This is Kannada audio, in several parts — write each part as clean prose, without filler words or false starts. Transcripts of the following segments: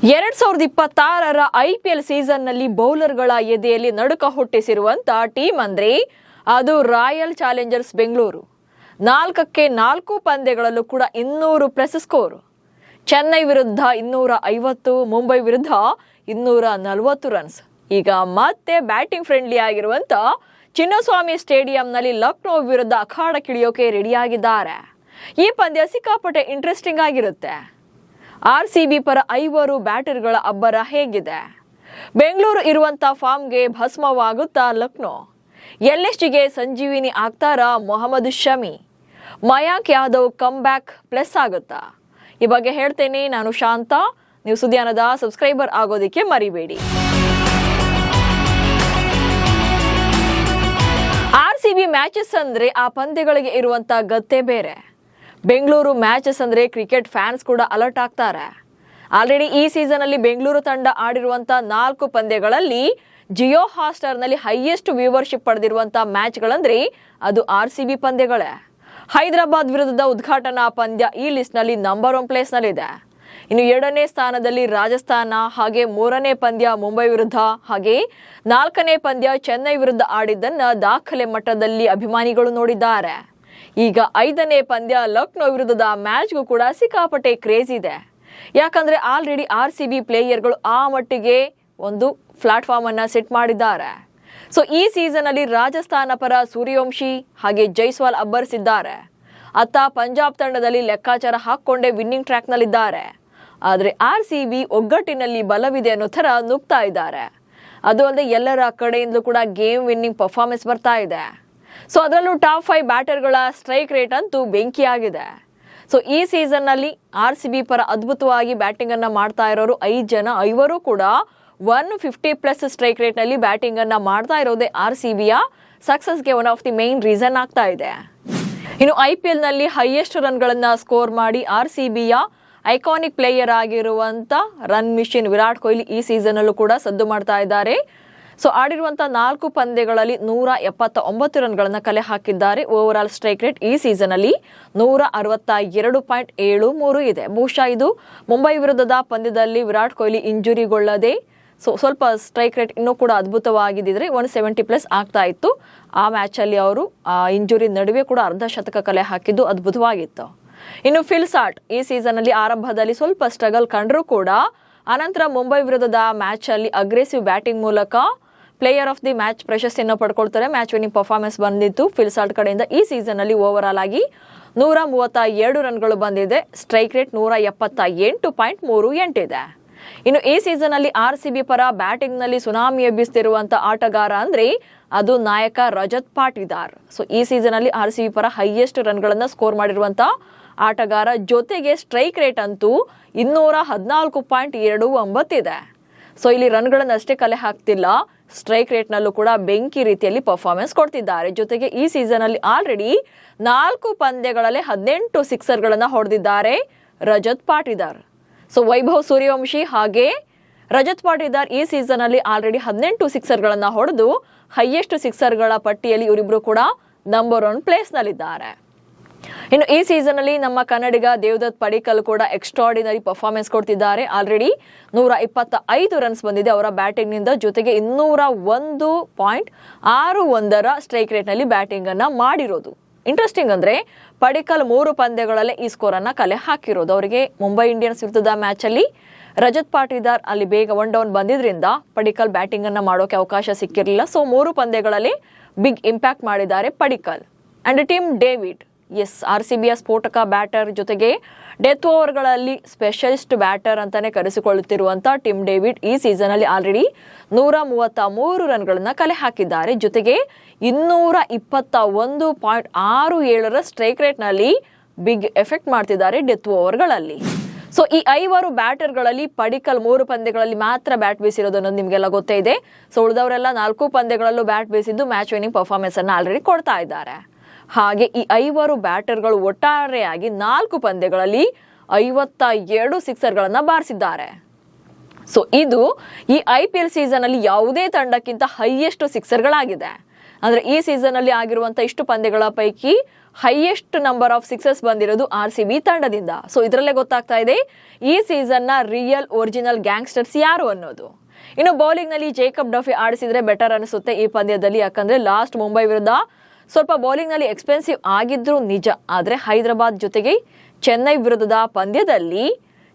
2026ರ IPL ಸೀಸನ್ನಲ್ಲಿ ಬೌಲರ್ಗಳ ಎದೆಯಲ್ಲಿ ನಡುಕ ಹುಟ್ಟಿಸಿರುವಂತ ಟೀಮ್ ಅಂದ್ರೆ ಅದು ರಾಯಲ್ ಚಾಲೆಂಜರ್ಸ್ ಬೆಂಗಳೂರು. 4-4 ಪಂದ್ಯಗಳಲ್ಲೂ ಕೂಡ 200+ ಸ್ಕೋರ್. ಚೆನ್ನೈ ವಿರುದ್ಧ 250, ಮುಂಬೈ ವಿರುದ್ಧ 240 ರನ್ಸ್. ಈಗ ಮತ್ತೆ ಬ್ಯಾಟಿಂಗ್ ಫ್ರೆಂಡ್ಲಿ ಆಗಿರುವಂತ ಚಿನ್ನಸ್ವಾಮಿ ಸ್ಟೇಡಿಯಂನಲ್ಲಿ ಲಕ್ನೋ ವಿರುದ್ಧ ಅಖಾಡಕ್ಕಿಳಿಯೋಕೆ ರೆಡಿಯಾಗಿದ್ದಾರೆ. ಈ ಪಂದ್ಯ ಸಿಕ್ಕಾಪಟ್ಟೆ ಇಂಟ್ರೆಸ್ಟಿಂಗ್ ಆಗಿರುತ್ತೆ. RCB ಪರ 5 ಬ್ಯಾಟರ್ಗಳ ಅಬ್ಬರ ಹೇಗಿದೆ? ಬೆಂಗಳೂರು ಇರುವಂತ ಫಾರ್ಮ್ಗೆ ಭಸ್ಮವಾಗುತ್ತಾ ಲಕ್ನೋ? LSGಗೆ ಸಂಜೀವಿನಿ ಆಗ್ತಾರಾ Mohammed Shami? Mayank Yadav come back plus ಆಗುತ್ತಾ? ಈ ಬಗ್ಗೆ ಹೇಳ್ತೇನೆ. ನಾನು ಶಾಂತ. ನೀವು ಸುದ್ದಿಯಾನದ ಸಬ್ಸ್ಕ್ರೈಬರ್ ಆಗೋದಕ್ಕೆ ಮರಿಬೇಡಿ. RCB ಮ್ಯಾಚಸ್ ಅಂದ್ರೆ ಆ ಪಂದ್ಯಗಳಿಗೆ ಇರುವಂತ ಗತ್ತೆ ಬೇರೆ. ಬೆಂಗಳೂರು ಮ್ಯಾಚಸ್ ಅಂದ್ರೆ ಕ್ರಿಕೆಟ್ ಫ್ಯಾನ್ಸ್ ಕೂಡ ಅಲರ್ಟ್ ಆಗ್ತಾರೆ. ಆಲ್ರೆಡಿ ಈ ಸೀಸನ್ ಅಲ್ಲಿ ಬೆಂಗಳೂರು ತಂಡ ಆಡಿರುವಂತ 4 ಪಂದ್ಯಗಳಲ್ಲಿ ಜಿಯೋ ಹಾಟ್‌ಸ್ಟಾರ್ನಲ್ಲಿ ಹೈಯೆಸ್ಟ್ ವ್ಯೂವರ್ಶಿಪ್ ಪಡೆದಿರುವಂತ ಮ್ಯಾಚ್ಗಳಂದ್ರೆ ಅದು RCB ಪಂದ್ಯಗಳೇ. ಹೈದರಾಬಾದ್ ವಿರುದ್ಧದ ಉದ್ಘಾಟನಾ ಪಂದ್ಯ ಈ ಲಿಸ್ಟ್ ನಲ್ಲಿ ನಂಬರ್ 1 ಪ್ಲೇಸ್ ನಲ್ಲಿದೆ. ಇನ್ನು 2ನೇ ಸ್ಥಾನದಲ್ಲಿ ರಾಜಸ್ಥಾನ, ಹಾಗೆ 3ನೇ ಪಂದ್ಯ ಮುಂಬೈ ವಿರುದ್ಧ, ಹಾಗೆ 4ನೇ ಪಂದ್ಯ ಚೆನ್ನೈ ವಿರುದ್ಧ ಆಡಿದ್ದನ್ನ ದಾಖಲೆ ಮಟ್ಟದಲ್ಲಿ ಅಭಿಮಾನಿಗಳು ನೋಡಿದ್ದಾರೆ. ಈಗ 5ನೇ ಪಂದ್ಯ ಲಕ್ನೋ ವಿರುದ್ಧದ ಮ್ಯಾಚ್ಗೂ ಕೂಡ ಸಿಕ್ಕಾಪಟ್ಟೆ ಕ್ರೇಜ್ ಇದೆ. ಯಾಕಂದ್ರೆ ಆಲ್ರೆಡಿ RCB ಪ್ಲೇಯರ್ಗಳು ಆ ಮಟ್ಟಿಗೆ ಒಂದು ಪ್ಲಾಟ್ಫಾರ್ಮ್ ಅನ್ನ ಸೆಟ್ ಮಾಡಿದ್ದಾರೆ. ಸೊ ಈ ಸೀಸನ್ ಅಲ್ಲಿ ರಾಜಸ್ಥಾನ ಪರ ಸೂರ್ಯವಂಶಿ ಹಾಗೆ ಜೈಸ್ವಾಲ್ ಅಬ್ಬರಿಸಿದ್ದಾರೆ. ಅತ್ತ ಪಂಜಾಬ್ ತಂಡದಲ್ಲಿ ಲೆಕ್ಕಾಚಾರ ಹಾಕೊಂಡೇ ವಿನ್ನಿಂಗ್ ಟ್ರ್ಯಾಕ್ ನಲ್ಲಿದ್ದಾರೆ. ಆದ್ರೆ RCB ಒಗ್ಗಟ್ಟಿನಲ್ಲಿ ಬಲವಿದೆ ಅನ್ನೋ ತರ ನುಗ್ತಾ ಇದ್ದಾರೆ. ಅದು ಅಲ್ಲದೆ ಎಲ್ಲರ ಕಡೆಯಿಂದಲೂ ಕೂಡ ಗೇಮ್ ವಿನ್ನಿಂಗ್ ಪರ್ಫಾರ್ಮೆನ್ಸ್ ಬರ್ತಾ ಇದೆ. ಸೊ ಅದರಲ್ಲೂ ಟಾಪ್ 5 ಬ್ಯಾಟರ್ಗಳ ಸ್ಟ್ರೈಕ್ ರೇಟ್ ಅಂತೂ ಬೆಂಕಿಯಾಗಿದೆ. ಸೊ ಈ ಸೀಸನ್ ನಲ್ಲಿ RCB ಪರ ಅದ್ಭುತವಾಗಿ ಬ್ಯಾಟಿಂಗ್ ಅನ್ನ ಮಾಡ್ತಾ ಇರೋರು 5 ಜನ. 5 ಕೂಡ 150+ ಸ್ಟ್ರೈಕ್ ರೇಟ್ ನಲ್ಲಿ ಬ್ಯಾಟಿಂಗ್ ಅನ್ನ ಮಾಡ್ತಾ ಇರೋದೇ RCBಯ ಸಕ್ಸಸ್ಗೆ one of the main reason ಆಗ್ತಾ ಇದೆ. ಇನ್ನು IPL ನಲ್ಲಿ ಹೈಯೆಸ್ಟ್ ರನ್ ಗಳನ್ನ ಸ್ಕೋರ್ ಮಾಡಿ RCBಯ ಐಕಾನಿಕ್ ಪ್ಲೇಯರ್ ಆಗಿರುವಂತ ರನ್ ಮಿಷಿನ್ ವಿರಾಟ್ ಕೊಹ್ಲಿ ಈ ಸೀಸನ್ ಅಲ್ಲೂ ಕೂಡ ಸದ್ದು ಮಾಡ್ತಾ ಇದ್ದಾರೆ. ಸೊ ಆಡಿರುವಂತಹ 4 ಪಂದ್ಯಗಳಲ್ಲಿ 179 ರನ್ಗಳನ್ನ ಕಲೆ ಹಾಕಿದ್ದಾರೆ. ಓವರ್ ಆಲ್ ಸ್ಟ್ರೈಕ್ ರೇಟ್ ಈ ಸೀಸನ್ ಅಲ್ಲಿ 162.73 ಇದೆ. ಬಹುಶಃ ಇದು ಮುಂಬೈ ವಿರುದ್ಧದ ಪಂದ್ಯದಲ್ಲಿ ವಿರಾಟ್ ಕೊಹ್ಲಿ ಇಂಜುರಿಗೊಳ್ಳದೆ ಸ್ವಲ್ಪ ಸ್ಟ್ರೈಕ್ ರೇಟ್ ಇನ್ನೂ ಕೂಡ ಅದ್ಭುತವಾಗಿದ್ದರೆ 170+ ಆಗ್ತಾ ಇತ್ತು. ಆ ಮ್ಯಾಚ್ ಅಲ್ಲಿ ಅವರು ಇಂಜುರಿ ನಡುವೆ ಕೂಡ ಅರ್ಧ ಶತಕ ಕಲೆ ಹಾಕಿದ್ದು ಅದ್ಭುತವಾಗಿತ್ತು. ಇನ್ನು ಫಿಲ್ ಸಾಲ್ಟ್ ಈ ಸೀಸನ್ ಅಲ್ಲಿ ಆರಂಭದಲ್ಲಿ ಸ್ವಲ್ಪ ಸ್ಟ್ರಗಲ್ ಕಂಡ್ರೂ ಕೂಡ ಅನಂತರ ಮುಂಬೈ ವಿರುದ್ಧದ ಮ್ಯಾಚ್ ಅಲ್ಲಿ ಅಗ್ರೆಸಿವ್ ಬ್ಯಾಟಿಂಗ್ ಮೂಲಕ ಪ್ಲೇಯರ್ ಆಫ್ ದಿ ಮ್ಯಾಚ್ ಪ್ರಶಸ್ತಿಯನ್ನು ಪಡ್ಕೊಳ್ತಾರೆ. ಮ್ಯಾಚ್ ವಿನ್ನಿಂಗ್ ಪರ್ಫಾರ್ಮೆನ್ಸ್ ಬಂದಿತ್ತು ಫಿಲ್ ಸಾಲ್ಟ್ ಕಡೆಯಿಂದ. ಈ ಸೀಸನ್ ಅಲ್ಲಿ ಓವರ್ ಆಲ್ ಆಗಿ 132 ರನ್ಗಳು ಬಂದಿದೆ. ಸ್ಟ್ರೈಕ್ ರೇಟ್ 178.38 ಇದೆ. ಇನ್ನು ಈ ಸೀಸನ್ ಅಲ್ಲಿ RCB ಪರ ಬ್ಯಾಟಿಂಗ್ ನಲ್ಲಿ ಸುನಾಮಿ ಎಬ್ಬಿಸ್ತಿರುವಂತ ಆಟಗಾರ ಅಂದ್ರೆ ಅದು ನಾಯಕ ರಜತ್ ಪಾಟಿದಾರ್. ಸೊ ಈ ಸೀಸನ್ ಅಲ್ಲಿ RCB ಪರ ಹೈಯೆಸ್ಟ್ ರನ್ಗಳನ್ನ ಸ್ಕೋರ್ ಮಾಡಿರುವಂತ ಆಟಗಾರ. ಜೊತೆಗೆ ಸ್ಟ್ರೈಕ್ ರೇಟ್ ಅಂತೂ 214.29 ಇದೆ. ಸೊ ಇಲ್ಲಿ ರನ್ಗಳನ್ನ ಅಷ್ಟೇ ಕಲೆ ಹಾಕ್ತಿಲ್ಲ, ಸ್ಟ್ರೈಕ್ ರೇಟ್ ನಲ್ಲೂ ಕೂಡ ಬೆಂಕಿ ರೀತಿಯಲ್ಲಿ ಪರ್ಫಾರ್ಮೆನ್ಸ್ ಕೊಡ್ತಿದ್ದಾರೆ. ಜೊತೆಗೆ ಈ ಸೀಸನ್ ಅಲ್ಲಿ ಆಲ್ರೆಡಿ 4 ಪಂದ್ಯಗಳಲ್ಲಿ 18 ಸಿಕ್ಸರ್ಗಳನ್ನ ಹೊಡೆದಿದ್ದಾರೆ ರಜತ್ ಪಾಟಿದಾರ್. ಸೊ ವೈಭವ್ ಸೂರ್ಯವಂಶಿ ಹಾಗೆ ರಜತ್ ಪಾಟಿದಾರ್ ಈ ಸೀಸನ್ ಅಲ್ಲಿ ಆಲ್ರೆಡಿ 18 ಸಿಕ್ಸರ್ಗಳನ್ನ ಹೊಡೆದು ಹೈಯೆಸ್ಟ್ ಸಿಕ್ಸರ್ಗಳ ಪಟ್ಟಿಯಲ್ಲಿ ಇವರಿಬ್ರು ಕೂಡ ನಂಬರ್ 1 ಪ್ಲೇಸ್ ನಲ್ಲಿದ್ದಾರೆ. ಇನ್ನು ಈ ಸೀಸನ್ ಅಲ್ಲಿ ನಮ್ಮ ಕನ್ನಡಿಗ ದೇವದತ್ ಪಡಿಕ್ಕಲ್ ಕೂಡ ಎಕ್ಸ್ಟ್ರಾರ್ಡಿನರಿ ಪರ್ಫಾರ್ಮೆನ್ಸ್ ಕೊಡ್ತಿದ್ದಾರೆ. ಆಲ್ರೆಡಿ 125 ರನ್ಸ್ ಬಂದಿದೆ ಅವರ ಬ್ಯಾಟಿಂಗ್ ನಿಂದ. ಜೊತೆಗೆ 201.61 ಸ್ಟ್ರೈಕ್ ರೇಟ್ ನಲ್ಲಿ ಬ್ಯಾಟಿಂಗ್ ಅನ್ನ ಮಾಡಿರೋದು. ಇಂಟ್ರೆಸ್ಟಿಂಗ್ ಅಂದ್ರೆ ಪಡಿಕ್ಕಲ್ 3 ಪಂದ್ಯಗಳಲ್ಲೇ ಈ ಸ್ಕೋರ್ ಅನ್ನ ಕಲೆ ಹಾಕಿರೋದು. ಅವರಿಗೆ ಮುಂಬೈ ಇಂಡಿಯನ್ಸ್ ವಿರುದ್ಧದ ಮ್ಯಾಚ್ ಅಲ್ಲಿ ರಜತ್ ಪಾಟಿದಾರ್ ಅಲ್ಲಿ ಬೇಗ 1 ಡೌನ್ ಬಂದಿದ್ರಿಂದ ಪಡಿಕ್ಕಲ್ ಬ್ಯಾಟಿಂಗ್ ಅನ್ನ ಮಾಡೋಕೆ ಅವಕಾಶ ಸಿಕ್ಕಿರಲಿಲ್ಲ. ಸೊ 3 ಪಂದ್ಯಗಳಲ್ಲಿ ಬಿಗ್ ಇಂಪ್ಯಾಕ್ಟ್ ಮಾಡಿದ್ದಾರೆ ಪಡಿಕ್ಕಲ್. ಅಂಡ್ ಟಿಮ್ ಡೇವಿಡ್ RCBಯ ಸ್ಫೋಟಕ ಬ್ಯಾಟರ್, ಜೊತೆಗೆ ಡೆತ್ ಓವರ್ಗಳಲ್ಲಿ ಸ್ಪೆಷಲಿಸ್ಟ್ ಬ್ಯಾಟರ್ ಅಂತಾನೆ ಕರೆಸಿಕೊಳ್ಳುತ್ತಿರುವಂತ ಟಿಮ್ ಡೇವಿಡ್ ಈ ಸೀಸನ್ ಅಲ್ಲಿ ಆಲ್ರೆಡಿ 133 ರನ್ಗಳನ್ನ ಕಲೆ ಹಾಕಿದ್ದಾರೆ. ಜೊತೆಗೆ 221.67 ಸ್ಟ್ರೈಕ್ ರೇಟ್ ನಲ್ಲಿ ಬಿಗ್ ಎಫೆಕ್ಟ್ ಮಾಡ್ತಿದ್ದಾರೆ ಡೆತ್ ಓವರ್ಗಳಲ್ಲಿ. ಸೊ ಈ 5 ಬ್ಯಾಟರ್ಗಳಲ್ಲಿ ಪಡಿಕ್ಕಲ್ 3 ಪಂದ್ಯಗಳಲ್ಲಿ ಮಾತ್ರ ಬ್ಯಾಟ್ ಬೀಸಿರೋದು ಅನ್ನೋದು ನಿಮಗೆಲ್ಲ ಗೊತ್ತೇ ಇದೆ. ಸೊ ಉಳಿದವರೆಲ್ಲ 4 ಪಂದ್ಯಗಳಲ್ಲೂ ಬ್ಯಾಟ್ ಬೀಸಿದ್ದು ಮ್ಯಾಚ್ ವಿನ್ನಿಂಗ್ ಪರ್ಫಾರ್ಮೆನ್ಸ್ ಅನ್ನ ಆಲ್ರೆಡಿ ಕೊಡ್ತಾ ಇದ್ದಾರೆ. ಹಾಗೆ ಈ 5 ಬ್ಯಾಟರ್ಗಳು ಒಟ್ಟಾರೆಯಾಗಿ 4 ಪಂದ್ಯಗಳಲ್ಲಿ 52 ಸಿಕ್ಸರ್ಗಳನ್ನ ಬಾರಿಸಿದ್ದಾರೆ. ಸೊ ಇದು ಈ IPL ಸೀಸನ್ ಅಲ್ಲಿ ಯಾವುದೇ ತಂಡಕ್ಕಿಂತ ಹೈಯೆಸ್ಟ್ ಸಿಕ್ಸರ್ಗಳಾಗಿದೆ. ಅಂದ್ರೆ ಈ ಸೀಸನ್ ಅಲ್ಲಿ ಆಗಿರುವಂತ ಇಷ್ಟು ಪಂದ್ಯಗಳ ಪೈಕಿ ಹೈಯೆಸ್ಟ್ ನಂಬರ್ ಆಫ್ ಸಿಕ್ಸಸ್ ಬಂದಿರೋದು RCB ತಂಡದಿಂದ. ಸೊ ಇದರಲ್ಲೇ ಗೊತ್ತಾಗ್ತಾ ಇದೆ ಈ ಸೀಸನ್ ನ ರಿಯಲ್ ಒರಿಜಿನಲ್ ಗ್ಯಾಂಗ್ಸ್ಟರ್ಸ್ ಯಾರು ಅನ್ನೋದು. ಇನ್ನು ಬೌಲಿಂಗ್ ನಲ್ಲಿ ಜೇಕಬ್ ಡಫಿ ಆಡಿಸಿದ್ರೆ ಬೆಟರ್ ಅನಿಸುತ್ತೆ ಈ ಪಂದ್ಯದಲ್ಲಿ. ಯಾಕಂದ್ರೆ ಲಾಸ್ಟ್ ಮುಂಬೈ ವಿರುದ್ಧ ಸ್ವಲ್ಪ ಬೌಲಿಂಗ್ ನಲ್ಲಿ ಎಕ್ಸ್ಪೆನ್ಸಿವ್ ಆಗಿದ್ರು ನಿಜ, ಆದ್ರೆ ಹೈದರಾಬಾದ್ ಜೊತೆಗೆ ಚೆನ್ನೈ ವಿರುದ್ಧದ ಪಂದ್ಯದಲ್ಲಿ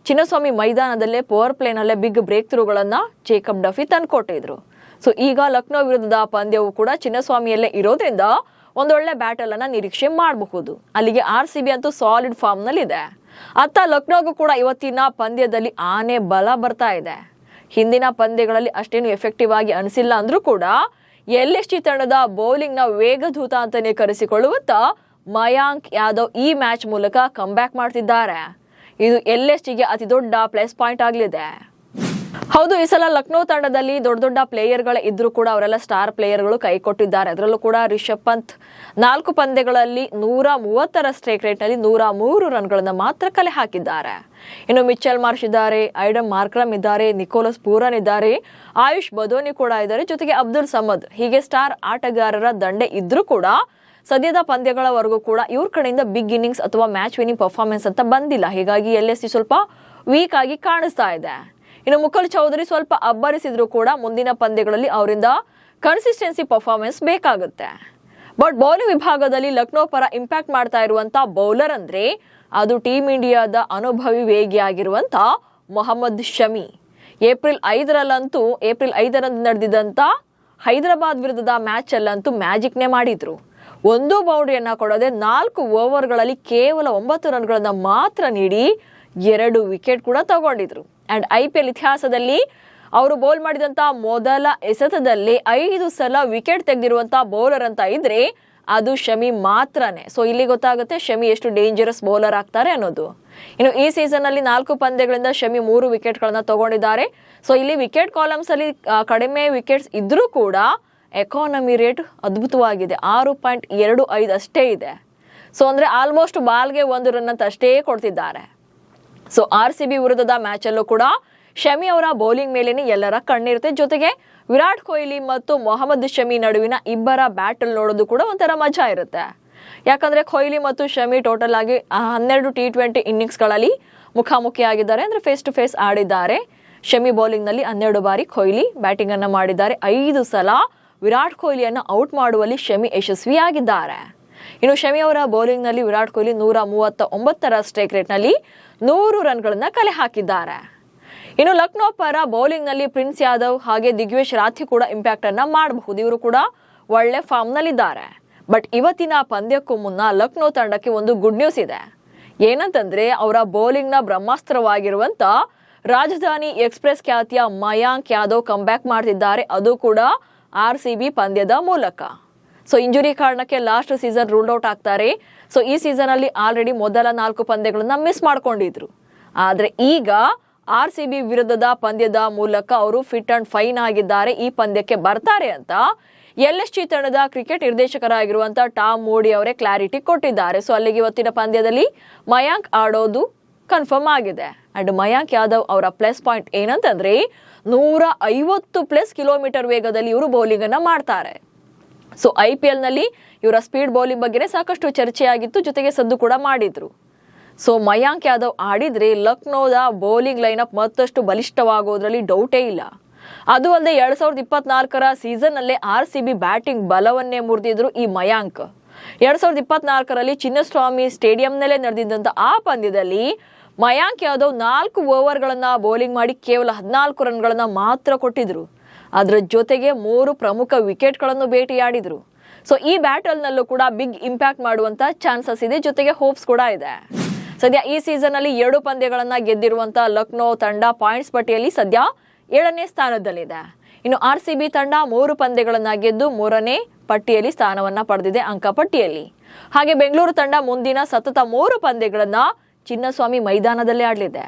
ಚಿನ್ನಸ್ವಾಮಿ ಮೈದಾನದಲ್ಲೇ ಪವರ್ ಪ್ಲೇನಲ್ಲೇ ಬಿಗ್ ಬ್ರೇಕ್ ಥ್ರೂಗಳನ್ನ ಜೇಕಬ್ ಡಫಿ ತಂದ್ಕೊಟ್ಟಿದ್ರು. ಸೊ ಈಗ ಲಕ್ನೋ ವಿರುದ್ಧದ ಪಂದ್ಯವು ಕೂಡ ಚಿನ್ನಸ್ವಾಮಿಯಲ್ಲೇ ಇರೋದ್ರಿಂದ ಒಂದೊಳ್ಳೆ ಬ್ಯಾಟಲ್ ಅನ್ನ ನಿರೀಕ್ಷೆ ಮಾಡಬಹುದು. ಅಲ್ಲಿಗೆ RCB ಅಂತೂ ಸಾಲಿಡ್ ಫಾರ್ಮ್ ನಲ್ಲಿ ಇದೆ. ಅತ್ತ ಲಕ್ನೋಗೂ ಕೂಡ ಇವತ್ತಿನ ಪಂದ್ಯದಲ್ಲಿ ಆನೆ ಬಲ ಬರ್ತಾ ಇದೆ. ಹಿಂದಿನ ಪಂದ್ಯಗಳಲ್ಲಿ ಅಷ್ಟೇನು ಎಫೆಕ್ಟಿವ್ ಆಗಿ ಅನಿಸಿಲ್ಲ ಅಂದ್ರೂ ಕೂಡ LSG ತಂಡದ ಬೌಲಿಂಗ್ ನ ವೇಗದೂತ ಅಂತಾನೆ ಕರೆಸಿಕೊಳ್ಳುವಂತ ಮಯಾಂಕ್ ಯಾದವ್ ಈ ಮ್ಯಾಚ್ ಮೂಲಕ ಕಮ್ ಬ್ಯಾಕ್ ಮಾಡ್ತಿದ್ದಾರೆ. ಇದು LSGಗೆ ಅತಿ ದೊಡ್ಡ ಪ್ಲಸ್ ಪಾಯಿಂಟ್ ಆಗಲಿದೆ. ಹೌದು, ಈ ಸಲ ಲಕ್ನೋ ತಂಡದಲ್ಲಿ ದೊಡ್ಡ ದೊಡ್ಡ ಪ್ಲೇಯರ್ಗಳೇ ಇದ್ರೂ ಕೂಡ ಅವರೆಲ್ಲ ಸ್ಟಾರ್ ಪ್ಲೇಯರ್ಗಳು ಕೈ ಕೊಟ್ಟಿದ್ದಾರೆ. ಅದರಲ್ಲೂ ಕೂಡ ರಿಷಬ್ ಪಂತ್ 4 ಪಂದ್ಯಗಳಲ್ಲಿ 130 ಸ್ಟ್ರೈಕ್ ರೇಟ್ ನಲ್ಲಿ 103 ರನ್ಗಳನ್ನ ಮಾತ್ರ ಕಲೆ ಹಾಕಿದ್ದಾರೆ. ಇನ್ನು ಮಿಚೆಲ್ ಮಾರ್ಷ್ ಇದ್ದಾರೆ, ಐಡಮ್ ಮಾರ್ಕ್ರಮ್ ಇದ್ದಾರೆ, ನಿಕೋಲಸ್ ಪೂರನ್ ಇದ್ದಾರೆ, ಆಯುಷ್ ಬದೋನಿ ಕೂಡ ಇದ್ದಾರೆ, ಜೊತೆಗೆ ಅಬ್ದುಲ್ ಸಮದ್. ಹೀಗೆ ಸ್ಟಾರ್ ಆಟಗಾರರ ದಂಡೆ ಇದ್ರೂ ಕೂಡ ಸದ್ಯದ ಪಂದ್ಯಗಳವರೆಗೂ ಕೂಡ ಇವ್ರ ಕಡೆಯಿಂದ ಬಿಗ್ ಇನ್ನಿಂಗ್ಸ್ ಅಥವಾ ಮ್ಯಾಚ್ ವಿನಿಂಗ್ ಪರ್ಫಾರ್ಮೆನ್ಸ್ ಅಂತ ಬಂದಿಲ್ಲ. ಹೀಗಾಗಿ LSG ಸ್ವಲ್ಪ ವೀಕ್ ಆಗಿ ಕಾಣಿಸ್ತಾ ಇದೆ. ಇನ್ನು ಮುಕುಲ್ ಚೌಧರಿ ಸ್ವಲ್ಪ ಅಬ್ಬರಿಸಿದ್ರು ಕೂಡ ಮುಂದಿನ ಪಂದ್ಯಗಳಲ್ಲಿ ಅವರಿಂದ ಕನ್ಸಿಸ್ಟೆನ್ಸಿ ಪರ್ಫಾರ್ಮೆನ್ಸ್ ಬೇಕಾಗುತ್ತೆ. ಬಟ್ ಬೌಲಿಂಗ್ ವಿಭಾಗದಲ್ಲಿ ಲಕ್ನೋ ಪರ ಇಂಪ್ಯಾಕ್ಟ್ ಮಾಡ್ತಾ ಇರುವಂತ ಬೌಲರ್ ಅಂದ್ರೆ ಅದು ಟೀಮ್ ಇಂಡಿಯಾದ ಅನುಭವಿ ವೇಗಿಯಾಗಿರುವಂತ ಮೊಹಮ್ಮದ್ ಶಮಿ. ಏಪ್ರಿಲ್ 5ರಂದು ನಡೆದಿದ್ದಂತ ಹೈದರಾಬಾದ್ ವಿರುದ್ಧದ ಮ್ಯಾಚ್ ಅಲ್ಲಂತೂ ಮ್ಯಾಜಿಕ್ನೇ ಮಾಡಿದ್ರು. 1 ಬೌಂಡ್ರಿಯನ್ನ ಕೊಡದೆ 4 ಓವರ್ಗಳಲ್ಲಿ ಕೇವಲ 9 ರನ್ಗಳನ್ನ ಮಾತ್ರ ನೀಡಿ 2 ವಿಕೆಟ್ ಕೂಡ ತಗೊಂಡಿದ್ರು. ಅಂಡ್ IPL ಇತಿಹಾಸದಲ್ಲಿ ಅವರು ಬೌಲ್ ಮಾಡಿದಂತ ಮೊದಲ ಎಸೆತದಲ್ಲಿ 5 ಸಲ ವಿಕೆಟ್ ತೆಗೆದಿರುವಂತ ಬೌಲರ್ ಅಂತ ಇದ್ರೆ ಅದು ಶಮಿ ಮಾತ್ರನೇ. ಸೊ ಇಲ್ಲಿ ಗೊತ್ತಾಗುತ್ತೆ ಶಮಿ ಎಷ್ಟು ಡೇಂಜರಸ್ ಬೌಲರ್ ಆಗ್ತಾರೆ ಅನ್ನೋದು. ಇನ್ನು ಈ ಸೀಸನ್ ಅಲ್ಲಿ 4 ಪಂದ್ಯಗಳಿಂದ ಶಮಿ 3 ವಿಕೆಟ್ ಗಳನ್ನ ತಗೊಂಡಿದ್ದಾರೆ. ಸೊ ಇಲ್ಲಿ ವಿಕೆಟ್ ಕಾಲಮ್ಸ್ ಅಲ್ಲಿ ಕಡಿಮೆ ವಿಕೆಟ್ಸ್ ಇದ್ರೂ ಕೂಡ ಎಕಾನಮಿ ರೇಟ್ ಅದ್ಭುತವಾಗಿದೆ, 6.25 ಅಷ್ಟೇ ಇದೆ. ಸೊ ಅಂದ್ರೆ ಆಲ್ಮೋಸ್ಟ್ ಬಾಲ್ಗೆ 1 ರನ್ ಅಂತ ಅಷ್ಟೇ ಕೊಡ್ತಿದ್ದಾರೆ. ಸೊ RCB ವಿರುದ್ಧದ ಮ್ಯಾಚ್ ಅಲ್ಲೂ ಕೂಡ ಶಮಿ ಅವರ ಬೌಲಿಂಗ್ ಮೇಲೇನೆ ಎಲ್ಲರ ಕಣ್ಣಿರುತ್ತೆ. ಜೊತೆಗೆ ವಿರಾಟ್ ಕೊಹ್ಲಿ ಮತ್ತು ಮೊಹಮ್ಮದ್ ಶಮಿ ನಡುವಿನ ಇಬ್ಬರ ಬ್ಯಾಟಲ್ ನೋಡೋದು ಕೂಡ ಒಂಥರ ಮಜಾ ಇರುತ್ತೆ. ಯಾಕಂದ್ರೆ ಕೊಹ್ಲಿ ಮತ್ತು ಶಮಿ ಟೋಟಲ್ ಆಗಿ 12 T20 ಇನ್ನಿಂಗ್ಸ್ ಗಳಲ್ಲಿ ಮುಖಾಮುಖಿಯಾಗಿದ್ದಾರೆ, ಅಂದ್ರೆ ಫೇಸ್ ಟು ಫೇಸ್ ಆಡಿದ್ದಾರೆ. ಶಮಿ ಬೌಲಿಂಗ್ ನಲ್ಲಿ 12 ಬಾರಿ, ಕೊಹ್ಲಿ ಬ್ಯಾಟಿಂಗ್ ಅನ್ನ ಮಾಡಿದ್ದಾರೆ. 5 ಸಲ ವಿರಾಟ್ ಕೊಹ್ಲಿಯನ್ನ ಔಟ್ ಮಾಡುವಲ್ಲಿ ಶಮಿ ಯಶಸ್ವಿಯಾಗಿದ್ದಾರೆ. ಇನ್ನು ಶಮಿ ಅವರ ಬೌಲಿಂಗ್ ನಲ್ಲಿ ವಿರಾಟ್ ಕೊಹ್ಲಿ 139 ಸ್ಟ್ರೈಕ್ ರೇಟ್ ನಲ್ಲಿ 100 ರನ್ಗಳನ್ನ ಕಲೆ ಹಾಕಿದ್ದಾರೆ. ಇನ್ನು ಲಕ್ನೋ ಪರ ಬೌಲಿಂಗ್ ನಲ್ಲಿ ಪ್ರಿನ್ಸ್ ಯಾದವ್ ಹಾಗೆ ದಿಗ್ವೇಶ್ ರಾಥಿ ಕೂಡ ಇಂಪ್ಯಾಕ್ಟ್ ಅನ್ನ ಮಾಡಬಹುದು. ಇವರು ಕೂಡ ಒಳ್ಳೆ ಫಾರ್ಮ್ ನಲ್ಲಿದ್ದಾರೆ. ಬಟ್ ಇವತ್ತಿನ ಪಂದ್ಯಕ್ಕೂ ಮುನ್ನ ಲಕ್ನೋ ತಂಡಕ್ಕೆ ಒಂದು ಗುಡ್ ನ್ಯೂಸ್ ಇದೆ. ಏನಂತಂದ್ರೆ ಅವರ ಬೌಲಿಂಗ್ ನ ಬ್ರಹ್ಮಾಸ್ತ್ರವಾಗಿರುವಂತ ರಾಜಧಾನಿ ಎಕ್ಸ್ಪ್ರೆಸ್ ಖ್ಯಾತಿಯ ಮಯಾಂಕ್ ಯಾದವ್ ಕಮ್ ಬ್ಯಾಕ್ ಮಾಡ್ತಿದ್ದಾರೆ, ಅದು ಕೂಡ RCB ಪಂದ್ಯದ ಮೂಲಕ. ಸೊ ಇಂಜುರಿ ಕಾರಣಕ್ಕೆ ಲಾಸ್ಟ್ ಸೀಸನ್ ರೂಲ್ಡ್ ಔಟ್ ಆಗ್ತಾರೆ. ಸೊ ಈ ಸೀಸನ್ ಅಲ್ಲಿ ಆಲ್ರೆಡಿ ಮೊದಲ 4 ಪಂದ್ಯಗಳನ್ನ ಮಿಸ್ ಮಾಡ್ಕೊಂಡಿದ್ರು. ಆದ್ರೆ ಈಗ RCB ವಿರುದ್ಧದ ಪಂದ್ಯದ ಮೂಲಕ ಅವರು ಫಿಟ್ ಅಂಡ್ ಫೈನ್ ಆಗಿದ್ದಾರೆ, ಈ ಪಂದ್ಯಕ್ಕೆ ಬರ್ತಾರೆ ಅಂತ LSG ತಂಡದ ಕ್ರಿಕೆಟ್ ನಿರ್ದೇಶಕರಾಗಿರುವಂತ ಟಾಮ್ ಮೂಡಿ ಅವರೇ ಕ್ಲಾರಿಟಿ ಕೊಟ್ಟಿದ್ದಾರೆ. ಸೊ ಅಲ್ಲಿಗೆ ಇವತ್ತಿನ ಪಂದ್ಯದಲ್ಲಿ ಮಯಾಂಕ್ ಆಡೋದು ಕನ್ಫರ್ಮ್ ಆಗಿದೆ. ಅಂಡ್ ಮಯಾಂಕ್ ಯಾದವ್ ಅವರ ಪ್ಲಸ್ ಪಾಯಿಂಟ್ ಏನಂತಂದ್ರೆ 150+ ಕಿಲೋಮೀಟರ್ ವೇಗದಲ್ಲಿ ಇವರು ಬೌಲಿಂಗ್ ಅನ್ನ ಮಾಡ್ತಾರೆ. ಸೊ IPL ನಲ್ಲಿ ಇವರ ಸ್ಪೀಡ್ ಬೌಲಿಂಗ್ ಬಗ್ಗೆ ಸಾಕಷ್ಟು ಚರ್ಚೆಯಾಗಿತ್ತು, ಜೊತೆಗೆ ಸದ್ದು ಕೂಡ ಮಾಡಿದ್ರು. ಸೊ ಮಯಾಂಕ್ ಯಾದವ್ ಆಡಿದ್ರೆ ಲಕ್ನೋದ ಬೌಲಿಂಗ್ ಲೈನಪ್ ಮತ್ತಷ್ಟು ಬಲಿಷ್ಠವಾಗೋದ್ರಲ್ಲಿ ಡೌಟೇ ಇಲ್ಲ. ಅದು ಅಲ್ಲದೆ 2024ರ ಸೀಸನ್ ಅಲ್ಲೇ RCB ಬ್ಯಾಟಿಂಗ್ ಬಲವನ್ನೇ ಮುರಿದಿದ್ರು ಈ ಮಯಾಂಕ್. 2024ರಲ್ಲಿ ಚಿನ್ನಸ್ವಾಮಿ ಸ್ಟೇಡಿಯಂನಲ್ಲೇ ನಡೆದಿದ್ದಂತ ಆ ಪಂದ್ಯದಲ್ಲಿ ಮಯಾಂಕ್ ಯಾದವ್ 4 ಓವರ್ಗಳನ್ನ ಬೌಲಿಂಗ್ ಮಾಡಿ ಕೇವಲ 14 ರನ್ಗಳನ್ನ ಮಾತ್ರ ಕೊಟ್ಟಿದ್ರು. ಅದರ ಜೊತೆಗೆ 3 ಪ್ರಮುಖ ವಿಕೆಟ್ಗಳನ್ನು ಭೇಟಿಯಾಡಿದ್ರು. ಸೊ ಈ ಬ್ಯಾಟಲ್ ನಲ್ಲೂ ಕೂಡ ಬಿಗ್ ಇಂಪ್ಯಾಕ್ಟ್ ಮಾಡುವಂತ ಚಾನ್ಸಸ್ ಇದೆ, ಜೊತೆಗೆ ಹೋಪ್ಸ್ ಕೂಡ ಇದೆ. ಸದ್ಯ ಈ ಸೀಸನ್ ಅಲ್ಲಿ 2 ಪಂದ್ಯಗಳನ್ನ ಗೆದ್ದಿರುವಂತ ಲಕ್ನೋ ತಂಡ ಪಾಯಿಂಟ್ಸ್ ಪಟ್ಟಿಯಲ್ಲಿ ಸದ್ಯ 7ನೇ ಸ್ಥಾನದಲ್ಲಿದೆ. ಇನ್ನು RCB ತಂಡ 3 ಪಂದ್ಯಗಳನ್ನ ಗೆದ್ದು 3ನೇ ಪಟ್ಟಿಯಲ್ಲಿ ಸ್ಥಾನವನ್ನ ಪಡೆದಿದೆ ಅಂಕ ಪಟ್ಟಿಯಲ್ಲಿ. ಹಾಗೆ ಬೆಂಗಳೂರು ತಂಡ ಮುಂದಿನ ಸತತ 3 ಪಂದ್ಯಗಳನ್ನ ಚಿನ್ನಸ್ವಾಮಿ ಮೈದಾನದಲ್ಲೇ ಆಡಲಿದೆ.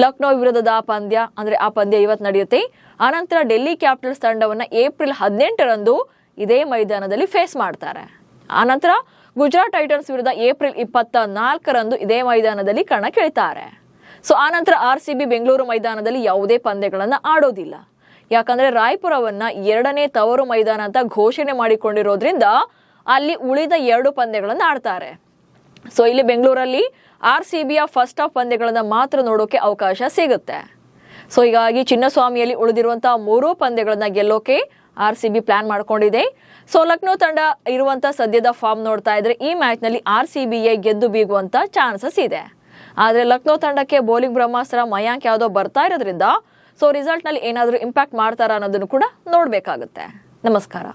ಲಕ್ನೋ ವಿರುದ್ಧದ ಪಂದ್ಯ ಅಂದ್ರೆ ಆ ಪಂದ್ಯ ಇವತ್ತು ನಡೆಯುತ್ತೆ. ಆನಂತರ ಡೆಲ್ಲಿ ಕ್ಯಾಪಿಟಲ್ಸ್ ತಂಡವನ್ನ ಏಪ್ರಿಲ್ 18ರಂದು ಇದೇ ಮೈದಾನದಲ್ಲಿ ಫೇಸ್ ಮಾಡ್ತಾರೆ. ಆನಂತರ ಗುಜರಾತ್ ಟೈಟನ್ಸ್ ವಿರುದ್ಧ ಏಪ್ರಿಲ್ 24ರಂದು ಇದೇ ಮೈದಾನದಲ್ಲಿ ಕಣಕ್ಕಿಳಿತಾರೆ. ಸೊ ಆನಂತರ RCB ಬೆಂಗಳೂರು ಮೈದಾನದಲ್ಲಿ ಯಾವುದೇ ಪಂದ್ಯಗಳನ್ನ ಆಡೋದಿಲ್ಲ. ಯಾಕಂದ್ರೆ ರಾಯ್ಪುರವನ್ನ 2ನೇ ತವರು ಮೈದಾನ ಅಂತ ಘೋಷಣೆ ಮಾಡಿಕೊಂಡಿರೋದ್ರಿಂದ ಅಲ್ಲಿ ಉಳಿದ 2 ಪಂದ್ಯಗಳನ್ನು ಆಡ್ತಾರೆ. ಸೊ ಇಲ್ಲಿ ಬೆಂಗಳೂರಲ್ಲಿ RCBಯ ಫಸ್ಟ್ ಹಾಫ್ ಪಂದ್ಯಗಳನ್ನ ಮಾತ್ರ ನೋಡೋಕೆ ಅವಕಾಶ ಸಿಗುತ್ತೆ. ಸೊ ಹೀಗಾಗಿ ಚಿನ್ನಸ್ವಾಮಿಯಲ್ಲಿ ಉಳಿದಿರುವಂತಹ 3 ಪಂದ್ಯಗಳನ್ನ ಗೆಲ್ಲೋಕೆ RCB ಪ್ಲಾನ್ ಮಾಡ್ಕೊಂಡಿದೆ. ಸೊ ಲಕ್ನೋ ತಂಡ ಇರುವಂತ ಸದ್ಯದ ಫಾರ್ಮ್ ನೋಡ್ತಾ ಇದ್ರೆ ಈ ಮ್ಯಾಚ್ ನಲ್ಲಿ RCBಯೇ ಗೆದ್ದು ಬೀಗುವಂತ ಚಾನ್ಸಸ್ ಇದೆ. ಆದ್ರೆ ಲಕ್ನೋ ತಂಡಕ್ಕೆ ಬೌಲಿಂಗ್ ಬ್ರಹ್ಮಾಸ್ತ್ರ ಮಯಾಂಕ್ ಯಾದವ್ ಬರ್ತಾ ಇರೋದ್ರಿಂದ ಸೊ ರಿಸಲ್ಟ್ ನಲ್ಲಿ ಏನಾದರೂ ಇಂಪ್ಯಾಕ್ಟ್ ಮಾಡ್ತಾರಾ ಅನ್ನೋದನ್ನು ಕೂಡ ನೋಡ್ಬೇಕಾಗುತ್ತೆ. ನಮಸ್ಕಾರ.